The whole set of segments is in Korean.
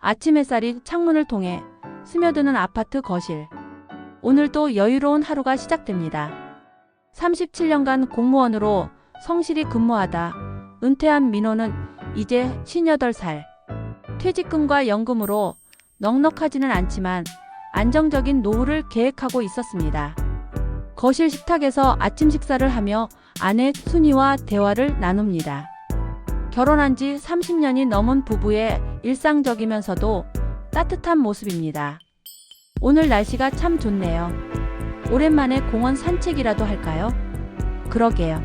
아침 햇살이 창문을 통해 스며드는 아파트 거실. 오늘도 여유로운 하루가 시작됩니다. 37년간 공무원으로 성실히 근무하다 은퇴한 민호는 이제 58살. 퇴직금과 연금으로 넉넉하지는 않지만 안정적인 노후를 계획하고 있었습니다. 거실 식탁에서 아침 식사를 하며 아내 순이와 대화를 나눕니다. 결혼한 지 30년이 넘은 부부의 일상적이면서도 따뜻한 모습입니다. 오늘 날씨가 참 좋네요. 오랜만에 공원 산책이라도 할까요? 그러게요.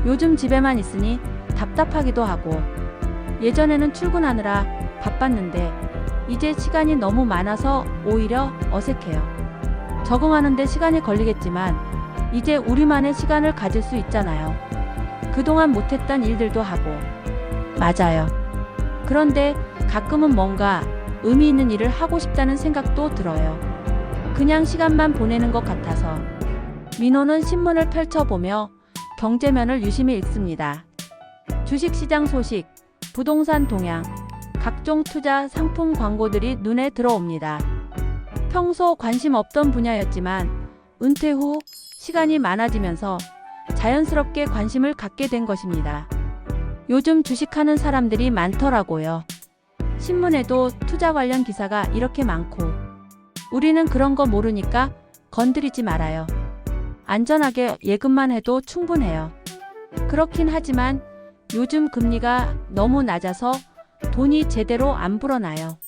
요즘 집에만 있으니 답답하기도 하고 예전에는 출근하느라 바빴는데 이제 시간이 너무 많아서 오히려 어색해요. 적응하는데 시간이 걸리겠지만 이제 우리만의 시간을 가질 수 있잖아요. 그동안 못했던 일들도 하고. 맞아요. 그런데 가끔은 뭔가 의미 있는 일을 하고 싶다는 생각도 들어요. 그냥 시간만 보내는 것 같아서. 민호는 신문을 펼쳐보며 경제면을 유심히 읽습니다. 주식시장 소식, 부동산 동향, 각종 투자 상품 광고들이 눈에 들어옵니다. 평소 관심 없던 분야였지만 은퇴 후 시간이 많아지면서 자연스럽게 관심을 갖게 된 것입니다. 요즘 주식하는 사람들이 많더라고요. 신문에도 투자 관련 기사가 이렇게 많고. 우리는 그런 거 모르니까 건드리지 말아요. 안전하게 예금만 해도 충분해요. 그렇긴 하지만 요즘 금리가 너무 낮아서 돈이 제대로 안 불어나요.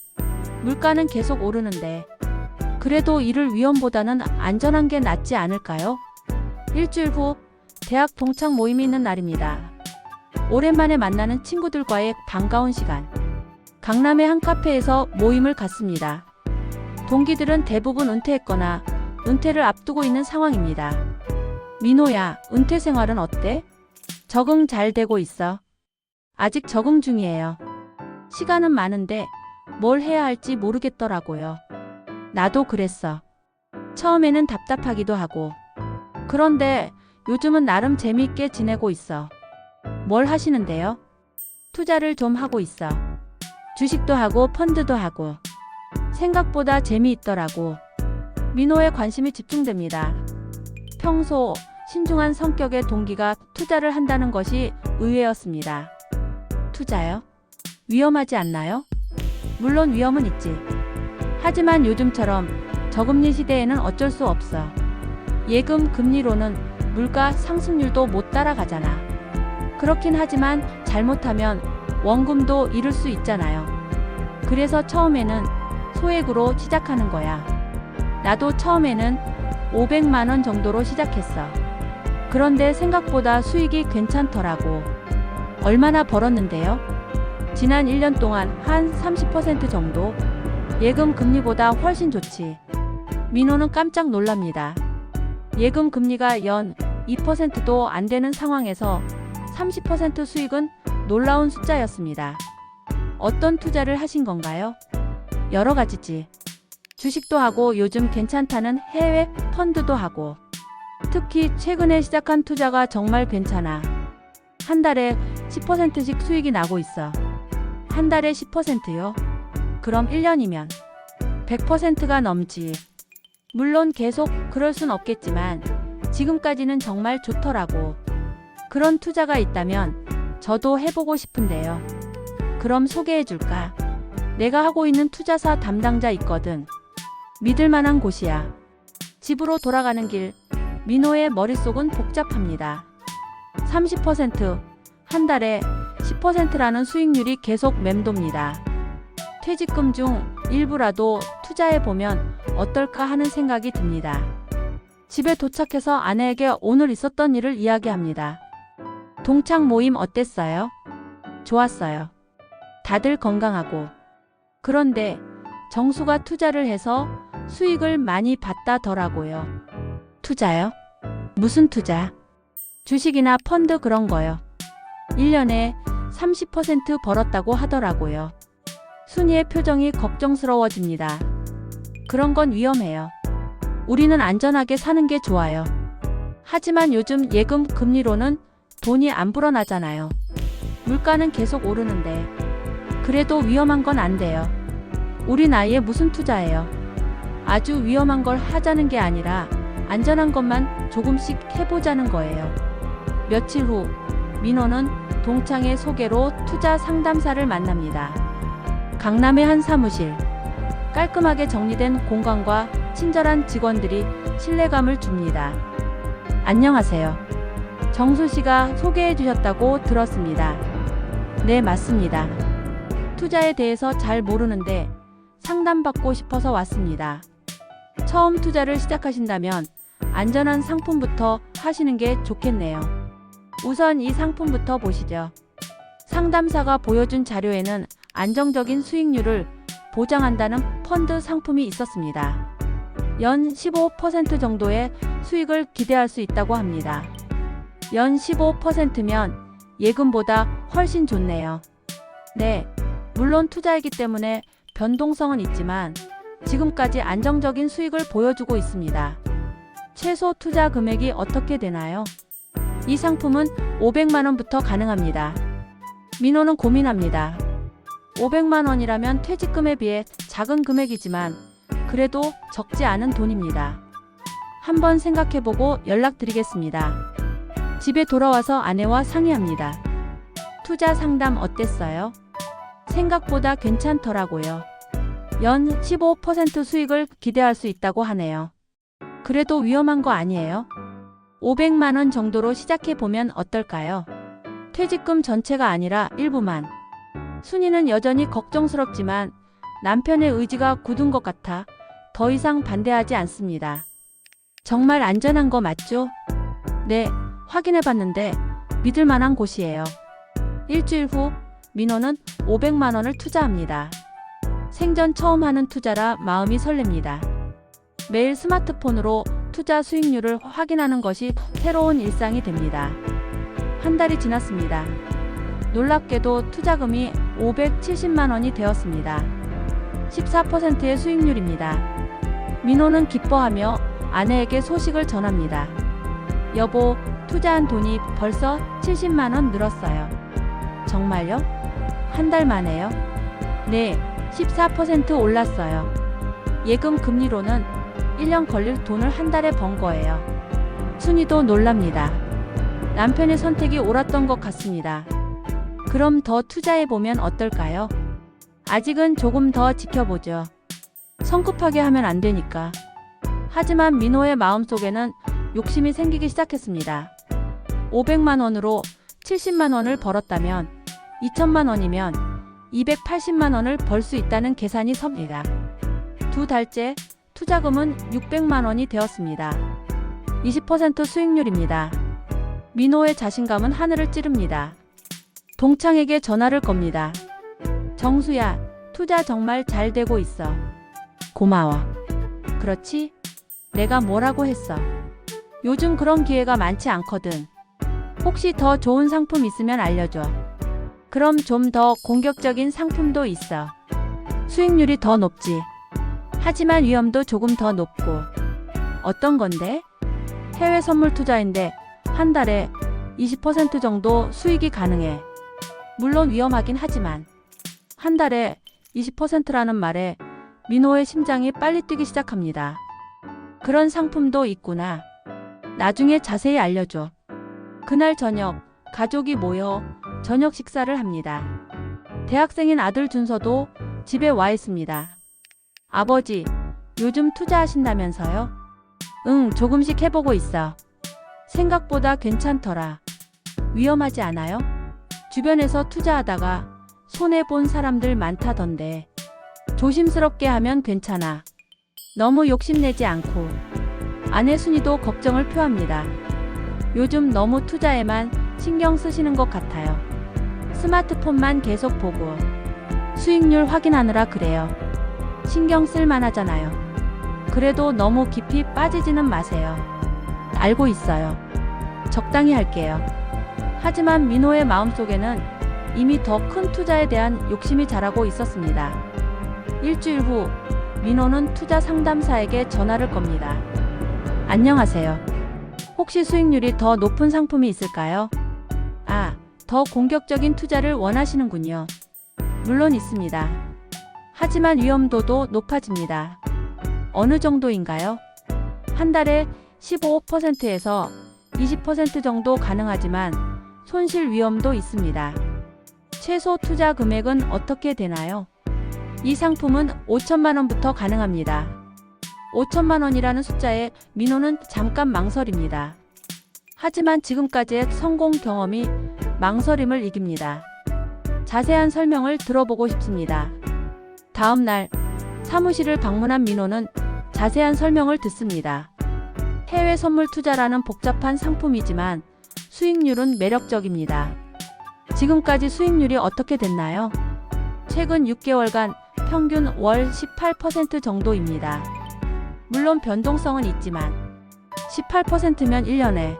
물가는 계속 오르는데 그래도 이를 위험보다는 안전한 게 낫지 않을까요? 일주일 후 대학 동창 모임이 있는 날입니다. 오랜만에 만나는 친구들과의 반가운 시간. 강남의 한 카페에서 모임을 갖습니다. 동기들은 대부분 은퇴했거나 은퇴를 앞두고 있는 상황입니다. 민호야, 은퇴 생활은 어때? 적응 잘 되고 있어. 아직 적응 중이에요. 시간은 많은데 뭘 해야 할지 모르겠더라고요. 나도 그랬어. 처음에는 답답하기도 하고. 그런데 요즘은 나름 재미있게 지내고 있어. 뭘 하시는데요? 투자를 좀 하고 있어. 주식도 하고 펀드도 하고. 생각보다 재미있더라고. 민호의 관심이 집중됩니다. 평소 신중한 성격의 동기가 투자를 한다는 것이 의외였습니다. 투자요? 위험하지 않나요? 물론 위험은 있지. 하지만 요즘처럼 저금리 시대에는 어쩔 수 없어. 예금 금리로는 물가 상승률도 못 따라가잖아. 그렇긴 하지만 잘못하면 원금도 잃을 수 있잖아요. 그래서 처음에는 소액으로 시작하는 거야. 나도 처음에는 500만 원 정도로 시작했어. 그런데 생각보다 수익이 괜찮더라고. 얼마나 벌었는데요? 지난 1년 동안 한 30% 정도? 예금 금리보다 훨씬 좋지. 민호는 깜짝 놀랍니다. 예금 금리가 연 2%도 안 되는 상황에서 30% 수익은 놀라운 숫자였습니다. 어떤 투자를 하신 건가요? 여러 가지지. 주식도 하고 요즘 괜찮다는 해외 펀드도 하고. 특히 최근에 시작한 투자가 정말 괜찮아. 한 달에 10%씩 수익이 나고 있어. 한 달에 10%요? 그럼 1년이면 100%가 넘지. 물론 계속 그럴 순 없겠지만 지금까지는 정말 좋더라고. 그런 투자가 있다면 저도 해보고 싶은데요. 그럼 소개해줄까? 내가 하고 있는 투자사 담당자 있거든. 믿을만한 곳이야. 집으로 돌아가는 길. 민호의 머릿속은 복잡합니다. 30%, 한 달에 10%라는 수익률이 계속 맴돕니다. 퇴직금 중 일부라도 투자해보면 어떨까 하는 생각이 듭니다. 집에 도착해서 아내에게 오늘 있었던 일을 이야기합니다. 동창 모임 어땠어요? 좋았어요. 다들 건강하고. 그런데 정수가 투자를 해서 수익을 많이 봤다더라고요. 투자요? 무슨 투자? 주식이나 펀드 그런 거요. 1년에 30% 벌었다고 하더라고요. 순이의 표정이 걱정스러워집니다. 그런 건 위험해요. 우리는 안전하게 사는 게 좋아요. 하지만 요즘 예금 금리로는 돈이 안 불어나잖아요. 물가는 계속 오르는데. 그래도 위험한 건 안 돼요. 우리 나이에 무슨 투자예요? 아주 위험한 걸 하자는 게 아니라 안전한 것만 조금씩 해보자는 거예요. 며칠 후 민호는 동창의 소개로 투자 상담사를 만납니다. 강남의 한 사무실. 깔끔하게 정리된 공간과 친절한 직원들이 신뢰감을 줍니다. 안녕하세요. 정수 씨가 소개해 주셨다고 들었습니다. 네, 맞습니다. 투자에 대해서 잘 모르는데 상담받고 싶어서 왔습니다. 처음 투자를 시작하신다면 안전한 상품부터 하시는 게 좋겠네요. 우선 이 상품부터 보시죠. 상담사가 보여준 자료에는 안정적인 수익률을 보장한다는 펀드 상품이 있었습니다. 연 15% 정도의 수익을 기대할 수 있다고 합니다. 연 15%면 예금보다 훨씬 좋네요. 네, 물론 투자이기 때문에 변동성은 있지만 지금까지 안정적인 수익을 보여주고 있습니다. 최소 투자 금액이 어떻게 되나요? 이 상품은 500만 원부터 가능합니다. 민호는 고민합니다. 500만 원이라면 퇴직금에 비해 작은 금액이지만 그래도 적지 않은 돈입니다. 한번 생각해보고 연락드리겠습니다. 집에 돌아와서 아내와 상의합니다. 투자 상담 어땠어요? 생각보다 괜찮더라고요. 연 15% 수익을 기대할 수 있다고 하네요. 그래도 위험한 거 아니에요? 500만 원 정도로 시작해보면 어떨까요? 퇴직금 전체가 아니라 일부만. 순이는 여전히 걱정스럽지만 남편의 의지가 굳은 것 같아 더 이상 반대하지 않습니다. 정말 안전한 거 맞죠? 네, 확인해봤는데 믿을 만한 곳이에요. 일주일 후 민호는 500만 원을 투자합니다. 생전 처음 하는 투자라 마음이 설렙니다. 매일 스마트폰으로 투자 수익률을 확인하는 것이 새로운 일상이 됩니다. 한 달이 지났습니다. 놀랍게도 투자금이 570만 원이 되었습니다. 14%의 수익률입니다. 민호는 기뻐하며 아내에게 소식을 전합니다. 여보, 투자한 돈이 벌써 70만 원 늘었어요. 정말요? 한 달 만에요? 네, 14% 올랐어요. 예금 금리로는 1년 걸릴 돈을 한 달에 번 거예요. 순이도 놀랍니다. 남편의 선택이 옳았던 것 같습니다. 그럼 더 투자해보면 어떨까요? 아직은 조금 더 지켜보죠. 성급하게 하면 안 되니까. 하지만 민호의 마음속에는 욕심이 생기기 시작했습니다. 500만 원으로 70만 원을 벌었다면 2천만 원이면 280만 원을 벌 수 있다는 계산이 섭니다. 두 달째 투자금은 600만 원이 되었습니다. 20% 수익률입니다. 민호의 자신감은 하늘을 찌릅니다. 동창에게 전화를 겁니다. 정수야, 투자 정말 잘 되고 있어. 고마워. 그렇지? 내가 뭐라고 했어? 요즘 그런 기회가 많지 않거든. 혹시 더 좋은 상품 있으면 알려줘. 그럼 좀 더 공격적인 상품도 있어. 수익률이 더 높지. 하지만 위험도 조금 더 높고. 어떤 건데? 해외 선물 투자인데 한 달에 20% 정도 수익이 가능해. 물론 위험하긴 하지만. 한 달에 20%라는 말에 민호의 심장이 빨리 뛰기 시작합니다. 그런 상품도 있구나. 나중에 자세히 알려줘. 그날 저녁, 가족이 모여 저녁 식사를 합니다. 대학생인 아들 준서도 집에 와 있습니다. 아버지, 요즘 투자하신다면서요? 응, 조금씩 해보고 있어. 생각보다 괜찮더라. 위험하지 않아요? 주변에서 투자하다가 손해본 사람들 많다던데. 조심스럽게 하면 괜찮아. 너무 욕심내지 않고. 아내 순이도 걱정을 표합니다. 요즘 너무 투자에만 신경 쓰시는 것 같아요. 스마트폰만 계속 보고 수익률 확인하느라 그래요. 신경 쓸 만하잖아요. 그래도 너무 깊이 빠지지는 마세요. 알고 있어요. 적당히 할게요. 하지만 민호의 마음속에는 이미 더 큰 투자에 대한 욕심이 자라고 있었습니다. 일주일 후 민호는 투자 상담사에게 전화를 겁니다. 안녕하세요. 혹시 수익률이 더 높은 상품이 있을까요? 아, 더 공격적인 투자를 원하시는군요. 물론 있습니다. 하지만 위험도도 높아집니다. 어느 정도인가요? 한 달에 15%에서 20% 정도 가능하지만 손실 위험도 있습니다. 최소 투자 금액은 어떻게 되나요? 이 상품은 5천만 원부터 가능합니다. 5천만 원이라는 숫자에 민호는 잠깐 망설입니다. 하지만 지금까지의 성공 경험이 망설임을 이깁니다. 자세한 설명을 들어보고 싶습니다. 다음 날 사무실을 방문한 민호는 자세한 설명을 듣습니다. 해외 선물 투자라는 복잡한 상품이지만 수익률은 매력적입니다. 지금까지 수익률이 어떻게 됐나요? 최근 6개월간 평균 월 18% 정도입니다. 물론 변동성은 있지만 18%면 1년에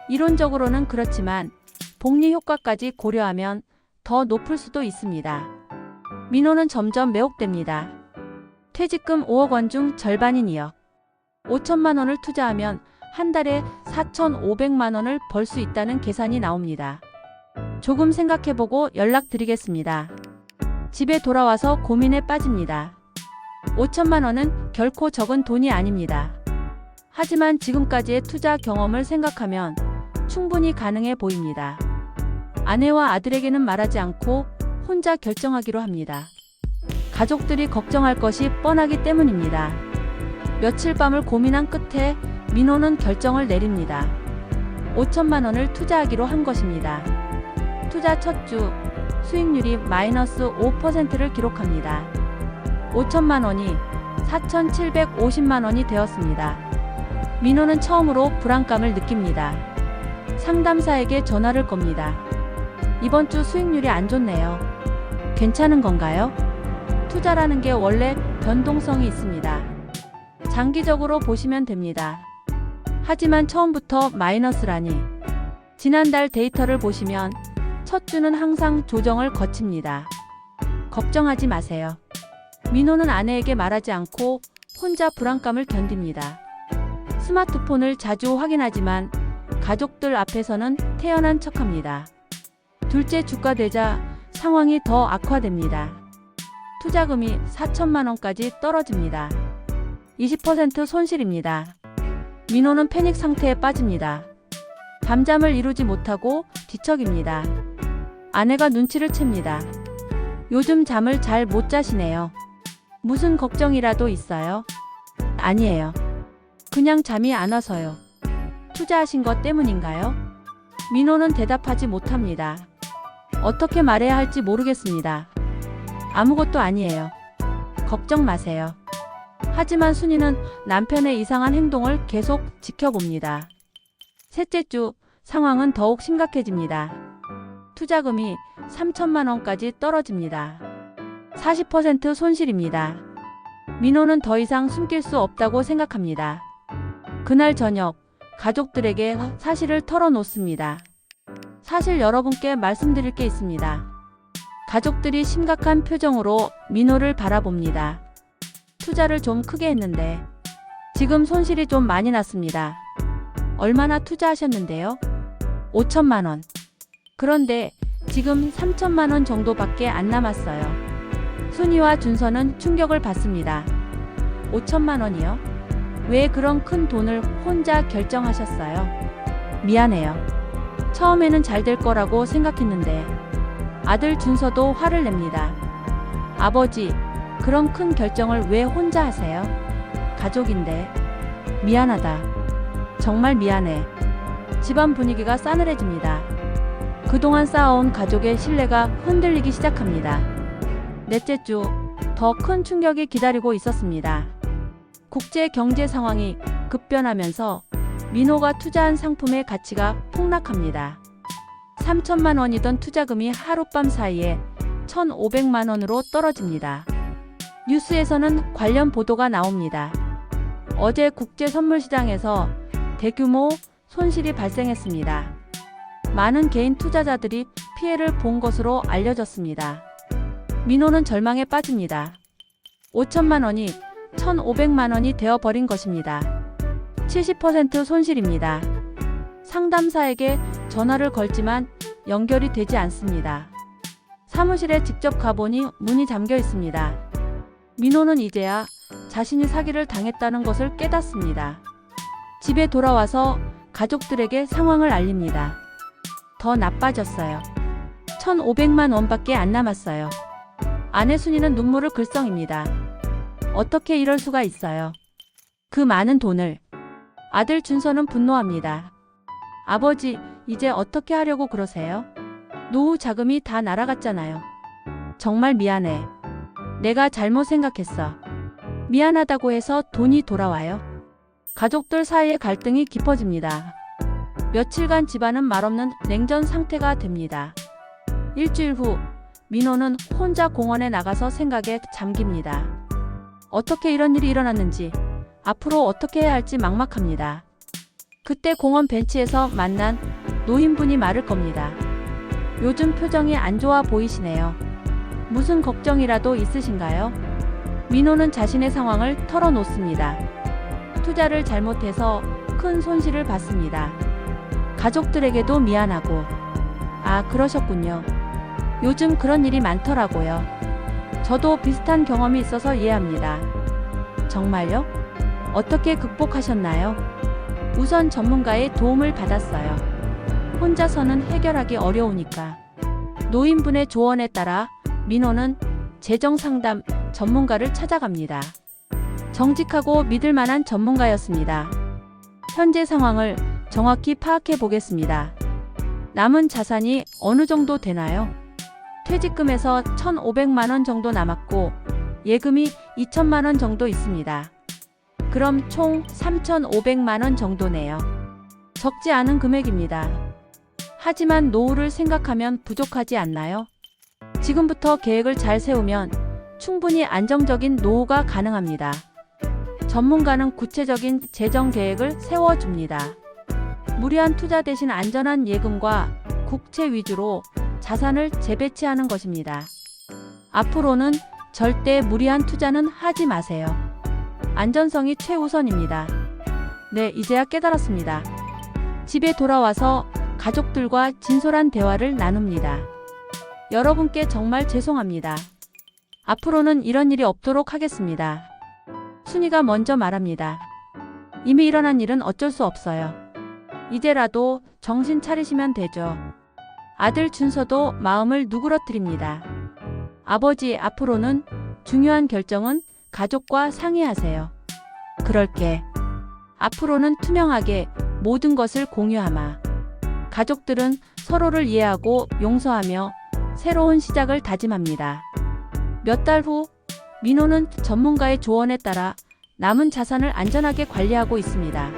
이론적으로는 그렇지만 복리 효과까지 고려하면 더 높을 수도 있습니다. 민호는 점점 매혹됩니다. 퇴직금 5억 원 중 절반인 2억 5천만 원을 투자하면 한 달에 4,500만 원을 벌 수 있다는 계산이 나옵니다. 조금 생각해보고 연락드리겠습니다. 집에 돌아와서 고민에 빠집니다. 5천만 원은 결코 적은 돈이 아닙니다. 하지만 지금까지의 투자 경험을 생각하면 충분히 가능해 보입니다. 아내와 아들에게는 말하지 않고 혼자 결정하기로 합니다. 가족들이 걱정할 것이 뻔하기 때문입니다. 며칠 밤을 고민한 끝에 민호는 결정을 내립니다. 5천만 원을 투자하기로 한 것입니다. 투자 첫 주 수익률이 마이너스 5%를 기록합니다. 5천만 원이 4,750만 원이 되었습니다. 민호는 처음으로 불안감을 느낍니다. 상담사에게 전화를 겁니다. 이번 주 수익률이 안 좋네요. 괜찮은 건가요? 투자라는 게 원래 변동성이 있습니다. 장기적으로 보시면 됩니다. 하지만 처음부터 마이너스라니. 지난달 데이터를 보시면 첫 주는 항상 조정을 거칩니다. 걱정하지 마세요. 민호는 아내에게 말하지 않고 혼자 불안감을 견딥니다. 스마트폰을 자주 확인하지만 가족들 앞에서는 태연한 척합니다. 둘째 주가 되자 상황이 더 악화됩니다. 투자금이 4천만 원까지 떨어집니다. 20% 손실입니다. 민호는 패닉 상태에 빠집니다. 밤잠을 이루지 못하고 뒤척입니다. 아내가 눈치를 챕니다. 요즘 잠을 잘 못 자시네요. 무슨 걱정이라도 있어요? 아니에요. 그냥 잠이 안 와서요. 투자하신 것 때문인가요? 민호는 대답하지 못합니다. 어떻게 말해야 할지 모르겠습니다. 아무것도 아니에요. 걱정 마세요. 하지만 순이는 남편의 이상한 행동을 계속 지켜봅니다. 셋째 주 상황은 더욱 심각해집니다. 투자금이 3천만 원까지 떨어집니다. 40% 손실입니다. 민호는 더 이상 숨길 수 없다고 생각합니다. 그날 저녁 가족들에게 사실을 털어놓습니다. 사실 여러분께 말씀드릴 게 있습니다. 가족들이 심각한 표정으로 민호를 바라봅니다. 투자를 좀 크게 했는데 지금 손실이 좀 많이 났습니다. 얼마나 투자하셨는데요? 5천만 원. 그런데 지금 3천만 원 정도밖에 안 남았어요. 순이와 준서는 충격을 받습니다. 5천만 원이요? 왜 그런 큰 돈을 혼자 결정하셨어요? 미안해요. 처음에는 잘 될 거라고 생각했는데. 아들 준서도 화를 냅니다. 아버지, 그런 큰 결정을 왜 혼자 하세요? 가족인데. 미안하다. 정말 미안해. 집안 분위기가 싸늘해집니다. 그동안 쌓아온 가족의 신뢰가 흔들리기 시작합니다. 넷째 주, 더 큰 충격이 기다리고 있었습니다. 국제 경제 상황이 급변하면서 민호가 투자한 상품의 가치가 폭락합니다. 3천만 원이던 투자금이 하룻밤 사이에 1,500만 원으로 떨어집니다. 뉴스에서는 관련 보도가 나옵니다. 어제 국제 선물 시장에서 대규모 손실이 발생했습니다. 많은 개인 투자자들이 피해를 본 것으로 알려졌습니다. 민호는 절망에 빠집니다. 5천만 원이 1,500만 원이 되어버린 것입니다. 70% 손실입니다. 상담사에게 전화를 걸지만 연결이 되지 않습니다. 사무실에 직접 가보니 문이 잠겨 있습니다. 민호는 이제야 자신이 사기를 당했다는 것을 깨닫습니다. 집에 돌아와서 가족들에게 상황을 알립니다. 더 나빠졌어요. 1,500만 원밖에 안 남았어요. 아내 순이는 눈물을 글썽입니다. 어떻게 이럴 수가 있어요. 그 많은 돈을. 아들 준서는 분노합니다. 아버지, 이제 어떻게 하려고 그러세요? 노후 자금이 다 날아갔잖아요. 정말 미안해. 내가 잘못 생각했어. 미안하다고 해서 돈이 돌아와요? 가족들 사이의 갈등이 깊어집니다. 며칠간 집안은 말없는 냉전 상태가 됩니다. 일주일 후 민호는 혼자 공원에 나가서 생각에 잠깁니다. 어떻게 이런 일이 일어났는지, 앞으로 어떻게 해야 할지 막막합니다. 그때 공원 벤치에서 만난 노인분이 말을 겁니다. 요즘 표정이 안 좋아 보이시네요. 무슨 걱정이라도 있으신가요? 민호는 자신의 상황을 털어놓습니다. 투자를 잘못해서 큰 손실을 봤습니다. 가족들에게도 미안하고. 아, 그러셨군요. 요즘 그런 일이 많더라고요. 저도 비슷한 경험이 있어서 이해합니다. 정말요? 어떻게 극복하셨나요? 우선 전문가의 도움을 받았어요. 혼자서는 해결하기 어려우니까. 노인분의 조언에 따라 민호는 재정 상담 전문가를 찾아갑니다. 정직하고 믿을 만한 전문가였습니다. 현재 상황을 정확히 파악해 보겠습니다. 남은 자산이 어느 정도 되나요? 퇴직금에서 1,500만 원 정도 남았고 예금이 2천만 원 정도 있습니다. 그럼 총 3,500만 원 정도네요. 적지 않은 금액입니다. 하지만 노후를 생각하면 부족하지 않나요? 지금부터 계획을 잘 세우면 충분히 안정적인 노후가 가능합니다. 전문가는 구체적인 재정 계획을 세워줍니다. 무리한 투자 대신 안전한 예금과 국채 위주로 자산을 재배치하는 것입니다. 앞으로는 절대 무리한 투자는 하지 마세요. 안전성이 최우선입니다. 네, 이제야 깨달았습니다. 집에 돌아와서 가족들과 진솔한 대화를 나눕니다. 여러분께 정말 죄송합니다. 앞으로는 이런 일이 없도록 하겠습니다. 순이가 먼저 말합니다. 이미 일어난 일은 어쩔 수 없어요. 이제라도 정신 차리시면 되죠. 아들 준서도 마음을 누그러뜨립니다. 아버지, 앞으로는 중요한 결정은 가족과 상의하세요. 그럴게. 앞으로는 투명하게 모든 것을 공유하마. 가족들은 서로를 이해하고 용서하며 새로운 시작을 다짐합니다. 몇 달 후 민호는 전문가의 조언에 따라 남은 자산을 안전하게 관리하고 있습니다.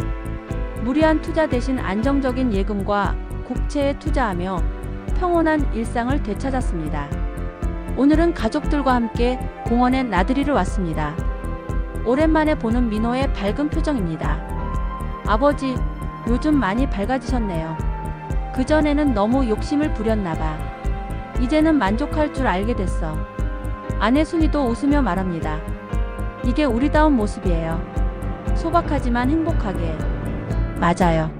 무리한 투자 대신 안정적인 예금과 국채에 투자하며 평온한 일상을 되찾았습니다. 오늘은 가족들과 함께 공원에 나들이를 왔습니다. 오랜만에 보는 민호의 밝은 표정입니다. 아버지, 요즘 많이 밝아지셨네요. 그전에는 너무 욕심을 부렸나봐. 이제는 만족할 줄 알게 됐어. 아내 순이도 웃으며 말합니다. 이게 우리다운 모습이에요. 소박하지만 행복하게. 맞아요.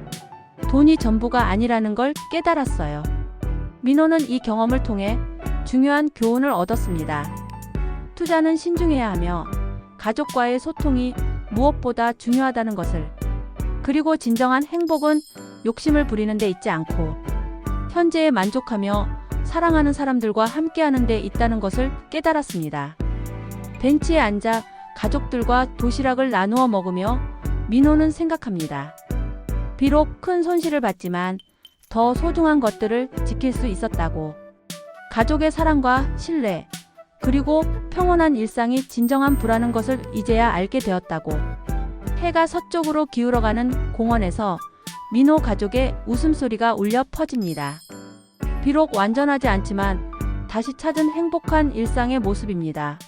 돈이 전부가 아니라는 걸 깨달았어요. 민호는 이 경험을 통해 중요한 교훈을 얻었습니다. 투자는 신중해야 하며 가족과의 소통이 무엇보다 중요하다는 것을. 그리고 진정한 행복은 욕심을 부리는 데 있지 않고 현재에 만족하며 사랑하는 사람들과 함께하는 데 있다는 것을 깨달았습니다. 벤치에 앉아 가족들과 도시락을 나누어 먹으며 민호는 생각합니다. 비록 큰 손실을 봤지만 더 소중한 것들을 지킬 수 있었다고. 가족의 사랑과 신뢰, 그리고 평온한 일상이 진정한 부라는 것을 이제야 알게 되었다고. 해가 서쪽으로 기울어가는 공원에서 민호 가족의 웃음소리가 울려 퍼집니다. 비록 완전하지 않지만 다시 찾은 행복한 일상의 모습입니다.